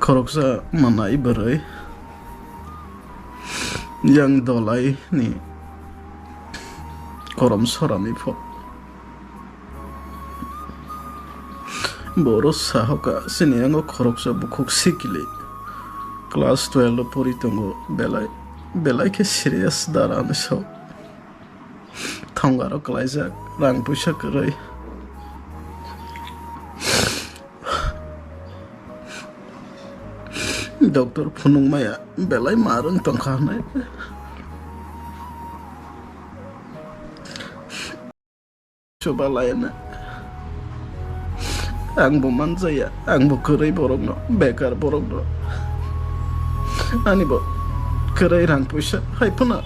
khoroksa manai berai yang dolai ni korom sorami pho boro sahoka siniango khoroksa bukhuk sikili class 12 poritongo belai ke serious daran so thongaro klaisa rang puisa krai Dokter Punung Maya belai marung tongkhanai chubalaiyanw ang bo manjaya ang bo krai borokno bekar borokno ani bo krai rang puisa haipuna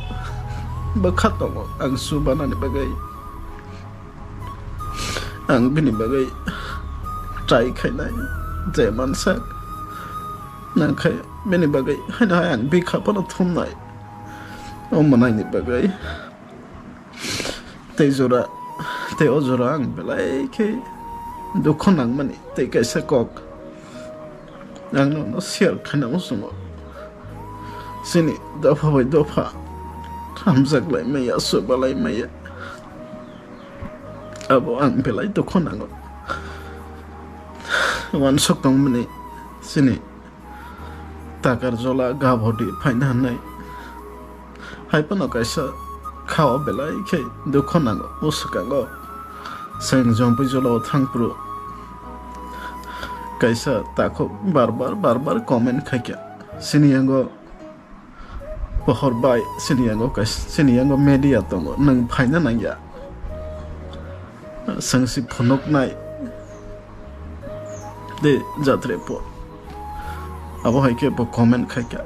bakhatongo ang subanani bagai ang bini bagai try khainai je mansak nangkai bini bagai haina ang bikha pana thumnai omanai ni bagai tejora te ojora ang belai ke dukhon ang mani te kaisa kok ang no share khana musungo sini dofa bai dofa hamzak lai maya subalai maya abo ang belai dukhon ang wan sok tong mani sini takar jola gabodi phaina nai haipano kaisa khawa belai ke dukhon ang usukango sang jompu jolo thangpro kaisa tako barbar comment khakya siniango pohor bai siniango media tongo nang phaina nangya sangsi phonok nai de jatre po abo haike po comment khakya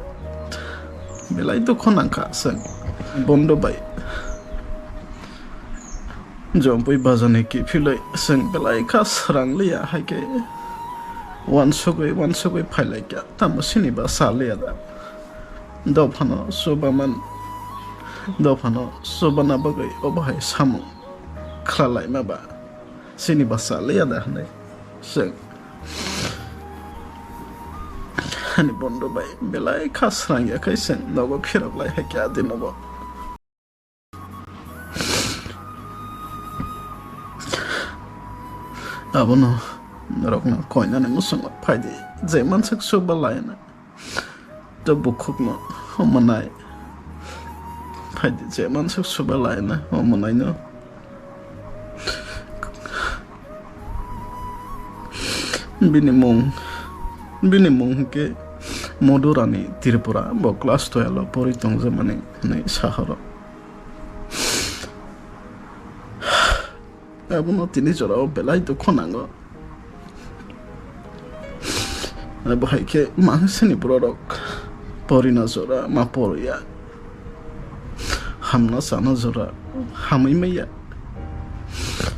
belai dukhon ang kha sang bondo bai jompui bazane ki philai sang belai kha sarang liya haike wan sugoi phailai kya tamasini ba salia da dofano sobana bagai obahai samung khlalai ma ba sini ba salia da hanai sang ani bondo bai belai kha sarang ya kai sang nogo phirok lai hakya dinobo abono borokno koinani musungo Phaidi je mansak chubalaiyanw to bukhukno homanai Phaidi je mansak chubalaiyanw homanai no binimung ke modurani Tripura bo class 12 poritong zamani nei sahara abono tini jorao belai dukhon ango abo haike mangsini borok porina jora maporia hamna sana jora hamai maya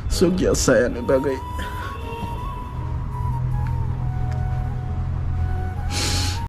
sugya sayani bagai